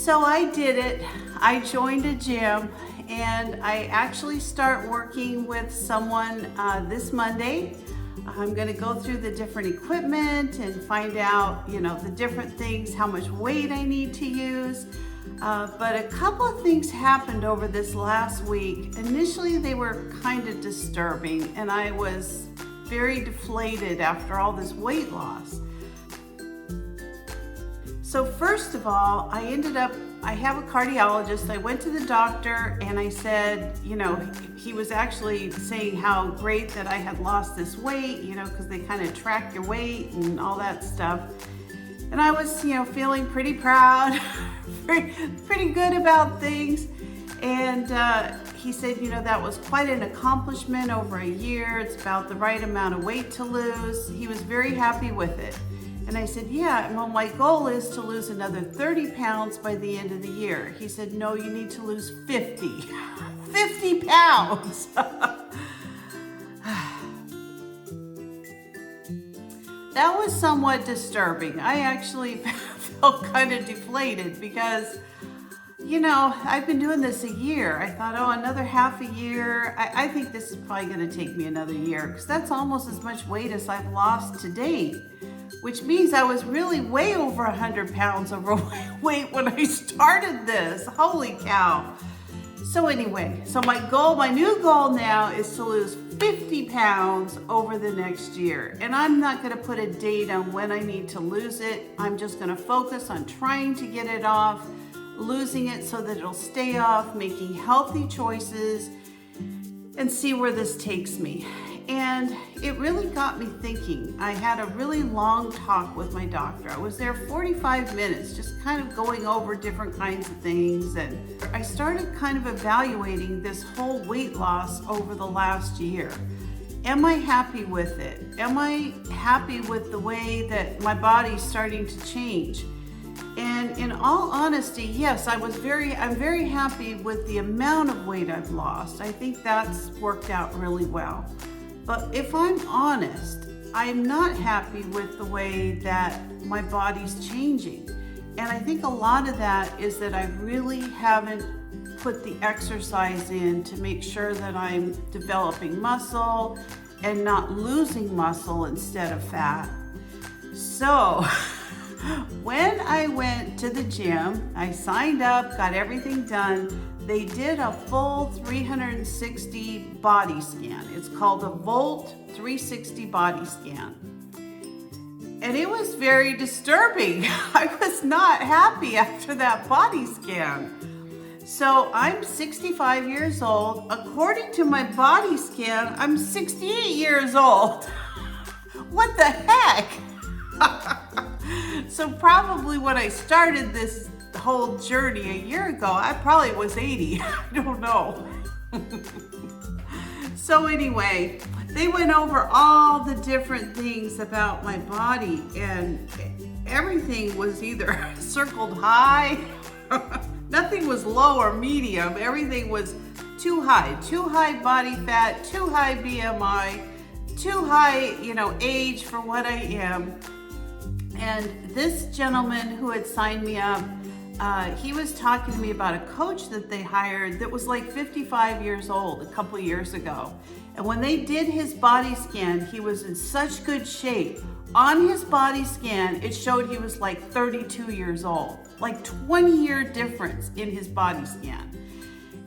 So I did it. I joined a gym and I actually start working with someone this Monday. I'm gonna go through the different equipment and find out, the different things, how much weight I need to use. But a couple of things happened over this last week. Initially, they were kind of disturbing and I was very deflated after all this weight loss. So first of all, I have a cardiologist. I went to the doctor and I said, he was actually saying how great that I had lost this weight, because they kind of track your weight and all that stuff. And I was, feeling pretty proud, pretty good about things. And he said, that was quite an accomplishment over a year. It's about the right amount of weight to lose. He was very happy with it. And I said, yeah, well, my goal is to lose another 30 pounds by the end of the year. He said, no, you need to lose 50. 50 pounds. That was somewhat disturbing. I actually felt kind of deflated because, I've been doing this a year. I thought, another half a year. I think this is probably going to take me another year because that's almost as much weight as I've lost to date, which means I was really way over 100 pounds overweight when I started this. Holy cow. So anyway, my new goal now is to lose 50 pounds over the next year. And I'm not going to put a date on when I need to lose it. I'm just going to focus on trying to get it off, losing it so that it'll stay off, making healthy choices, and see where this takes me. And it really got me thinking. I had a really long talk with my doctor. I was there 45 minutes, just kind of going over different kinds of things. And I started kind of evaluating this whole weight loss over the last year. Am I happy with it? Am I happy with the way that my body's starting to change? And in all honesty, yes, I'm very happy with the amount of weight I've lost. I think that's worked out really well. But if I'm honest, I'm not happy with the way that my body's changing. And I think a lot of that is that I really haven't put the exercise in to make sure that I'm developing muscle and not losing muscle instead of fat. So when I went to the gym, I signed up, got everything done. They did a full 360 body scan. It's called a Volt 360 body scan. And it was very disturbing. I was not happy after that body scan. So I'm 65 years old. According to my body scan, I'm 68 years old. What the heck? So probably when I started this whole journey a year ago, I probably was 80. I don't know. So anyway, they went over all the different things about my body and everything was either circled high, nothing was low or medium, everything was too high body fat, too high BMI, too high, age for what I am. And this gentleman who had signed me up, he was talking to me about a coach that they hired that was like 55 years old a couple of years ago. And when they did his body scan, he was in such good shape. On his body scan, it showed he was like 32 years old, like 20-year difference in his body scan.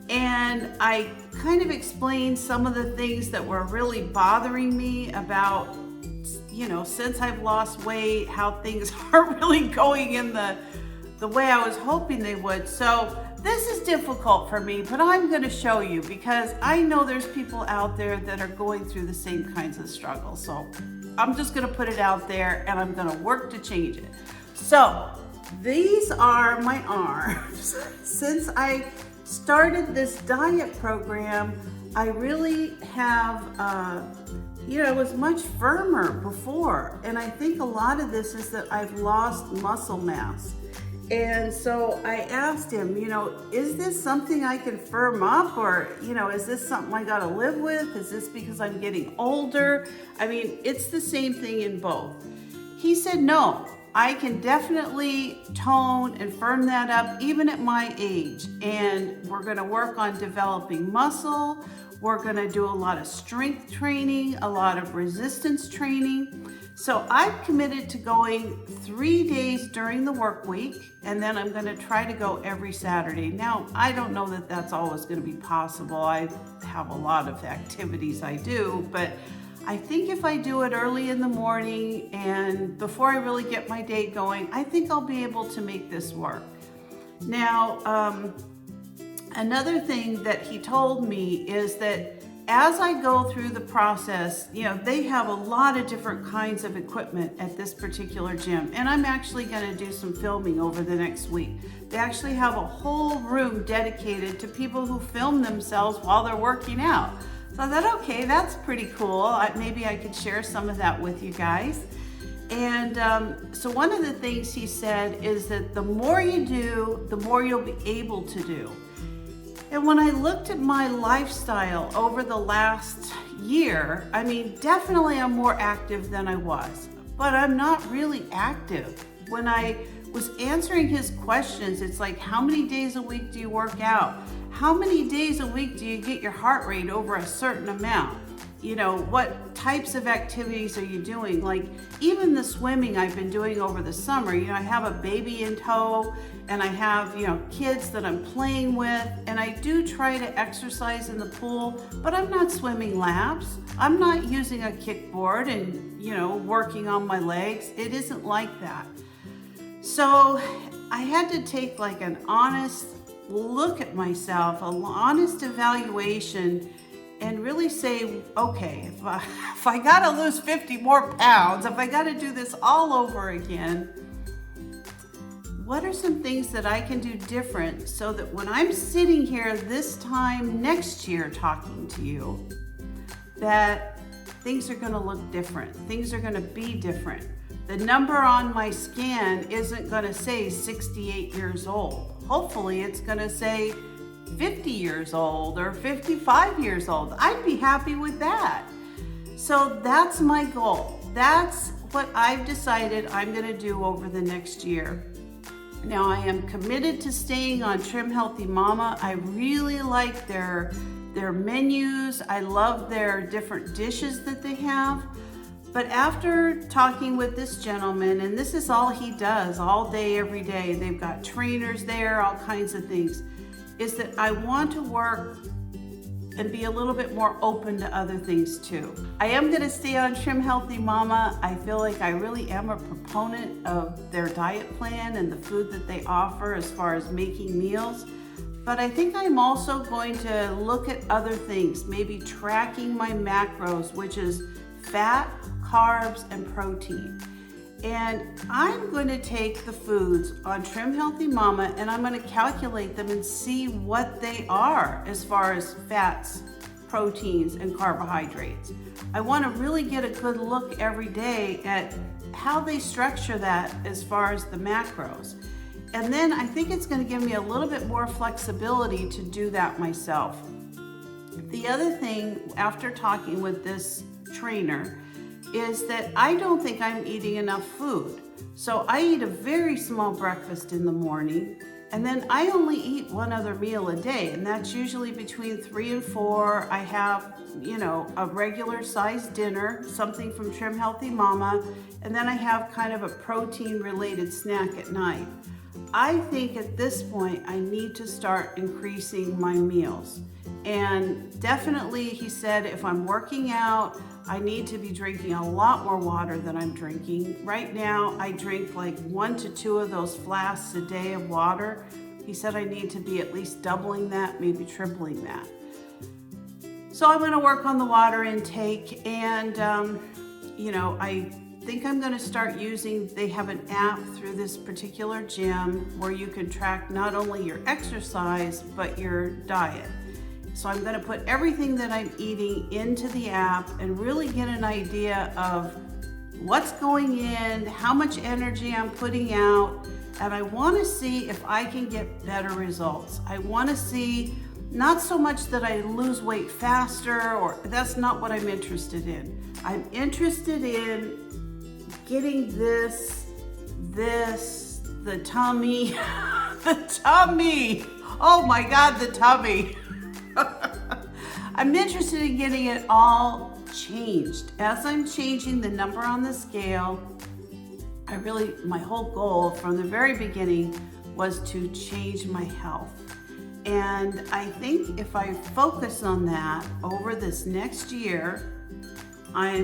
And I kind of explained some of the things that were really bothering me about, since I've lost weight, how things aren't really going in the way I was hoping they would. So this is difficult for me, but I'm going to show you because I know there's people out there that are going through the same kinds of struggles. So I'm just going to put it out there and I'm going to work to change it. So these are my arms. Since I started this diet program, I really have, I was much firmer before. And I think a lot of this is that I've lost muscle mass. And so I asked him, is this something I can firm up or, is this something I got to live with? Is this because I'm getting older? I mean, it's the same thing in both. He said, no, I can definitely tone and firm that up even at my age. And we're gonna work on developing muscle. We're gonna do a lot of strength training, a lot of resistance training. So I've committed to going 3 days during the work week, and then I'm gonna try to go every Saturday. Now, I don't know that that's always gonna be possible. I have a lot of activities I do, but I think if I do it early in the morning and before I really get my day going, I think I'll be able to make this work. Now, another thing that he told me is that as I go through the process, they have a lot of different kinds of equipment at this particular gym, and I'm actually gonna do some filming over the next week. They actually have a whole room dedicated to people who film themselves while they're working out. So I thought, okay, that's pretty cool. Maybe I could share some of that with you guys. And so one of the things he said is that the more you do, the more you'll be able to do. And when I looked at my lifestyle over the last year, definitely I'm more active than I was, but I'm not really active. When I was answering his questions, it's like, how many days a week do you work out? How many days a week do you get your heart rate over a certain amount? What types of activities are you doing? Like even the swimming I've been doing over the summer, I have a baby in tow and I have, kids that I'm playing with, and I do try to exercise in the pool, but I'm not swimming laps. I'm not using a kickboard and, working on my legs. It isn't like that. So I had to take like an honest look at myself, an honest evaluation, and really say, okay, if I gotta lose 50 more pounds, if I gotta do this all over again, what are some things that I can do different so that when I'm sitting here this time next year talking to you, that things are gonna look different, things are gonna be different. The number on my scan isn't gonna say 68 years old. Hopefully it's gonna say 50 years old or 55 years old. I'd be happy with that. So that's my goal. That's what I've decided I'm gonna do over the next year. Now I am committed to staying on Trim Healthy Mama. I really like their menus. I love their different dishes that they have. But after talking with this gentleman, and this is all he does all day, every day, they've got trainers there, all kinds of things, is that I want to work and be a little bit more open to other things too. I am gonna stay on Trim Healthy Mama. I feel like I really am a proponent of their diet plan and the food that they offer as far as making meals. But I think I'm also going to look at other things, maybe tracking my macros, which is fat, carbs, and protein. And I'm going to take the foods on Trim Healthy Mama and I'm going to calculate them and see what they are as far as fats, proteins, and carbohydrates. I want to really get a good look every day at how they structure that as far as the macros. And then I think it's going to give me a little bit more flexibility to do that myself. The other thing, after talking with this trainer, is that I don't think I'm eating enough food. So I eat a very small breakfast in the morning, and then I only eat one other meal a day, and that's usually between 3 and 4. I have, a regular sized dinner, something from Trim Healthy Mama, and then I have kind of a protein related snack at night. I think at this point I need to start increasing my meals. And definitely, he said, if I'm working out, I need to be drinking a lot more water than I'm drinking. Right now, I drink like 1 to 2 of those flasks a day of water. He said I need to be at least doubling that, maybe tripling that. So I'm gonna work on the water intake, and I think I'm gonna start using, they have an app through this particular gym where you can track not only your exercise, but your diet. So I'm gonna put everything that I'm eating into the app and really get an idea of what's going in, how much energy I'm putting out, and I wanna see if I can get better results. I wanna see not so much that I lose weight faster, or that's not what I'm interested in. I'm interested in getting this this, the tummy, the tummy. Oh my God, the tummy. I'm interested in getting it all changed. As I'm changing the number on the scale, my whole goal from the very beginning was to change my health. And I think if I focus on that over this next year, I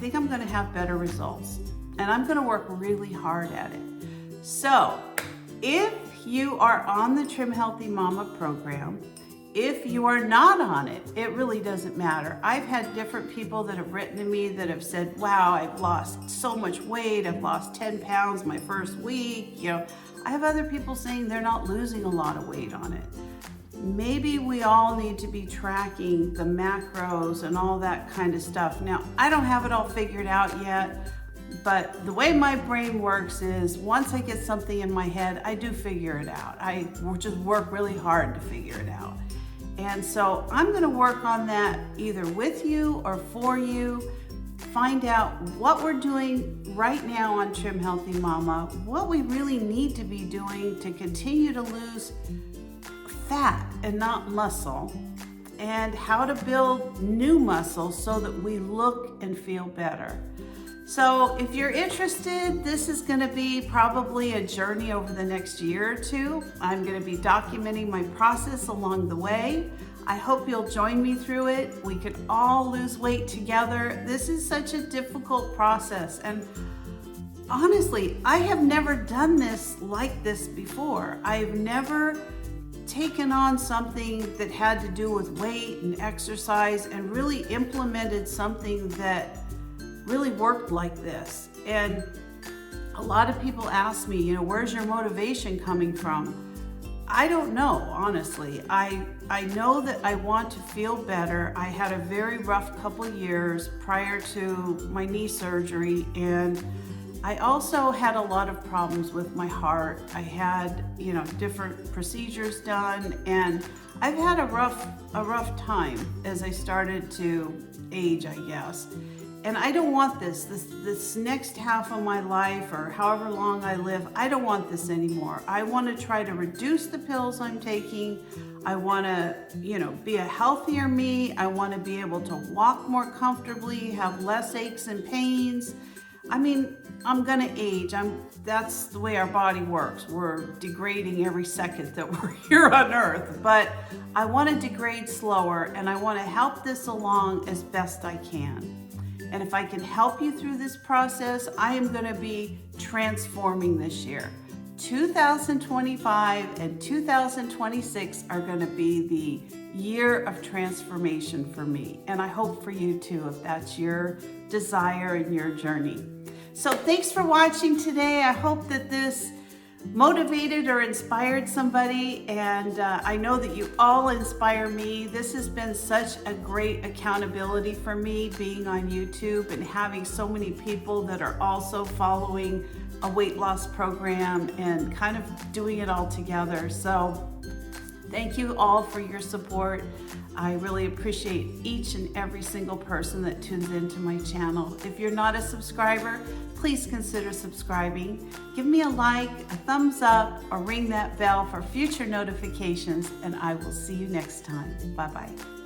think I'm gonna have better results. And I'm gonna work really hard at it. So, if you are on the Trim Healthy Mama program, if you are not on it, it really doesn't matter. I've had different people that have written to me that have said, wow, I've lost so much weight. I've lost 10 pounds my first week. I have other people saying they're not losing a lot of weight on it. Maybe we all need to be tracking the macros and all that kind of stuff. Now, I don't have it all figured out yet, but the way my brain works is once I get something in my head, I do figure it out. I just work really hard to figure it out. And so I'm gonna work on that either with you or for you, find out what we're doing right now on Trim Healthy Mama, what we really need to be doing to continue to lose fat and not muscle, and how to build new muscle so that we look and feel better. So if you're interested, this is gonna be probably a journey over the next year or two. I'm gonna be documenting my process along the way. I hope you'll join me through it. We can all lose weight together. This is such a difficult process. And honestly, I have never done this like this before. I've never taken on something that had to do with weight and exercise and really implemented something that really worked like this. And a lot of people ask me, where's your motivation coming from? I don't know, honestly. I know that I want to feel better. I had a very rough couple years prior to my knee surgery, and I also had a lot of problems with my heart. I had, different procedures done, and I've had a rough time as I started to age, I guess. And I don't want this next half of my life or however long I live, I don't want this anymore. I want to try to reduce the pills I'm taking. I want to, be a healthier me. I want to be able to walk more comfortably, have less aches and pains. I mean, I'm gonna age. That's the way our body works. We're degrading every second that we're here on Earth. But I want to degrade slower, and I want to help this along as best I can. And if I can help you through this process, I am going to be transforming this year. 2025 and 2026 are going to be the year of transformation for me. And I hope for you too, if that's your desire and your journey. So thanks for watching today. I hope that this motivated or inspired somebody, and I know that you all inspire me. This has been such a great accountability for me, being on YouTube and having so many people that are also following a weight loss program and kind of doing it all together. So thank you all for your support. I really appreciate each and every single person that tunes into my channel. If you're not a subscriber, please consider subscribing. Give me a like, a thumbs up, or ring that bell for future notifications, and I will see you next time. Bye-bye.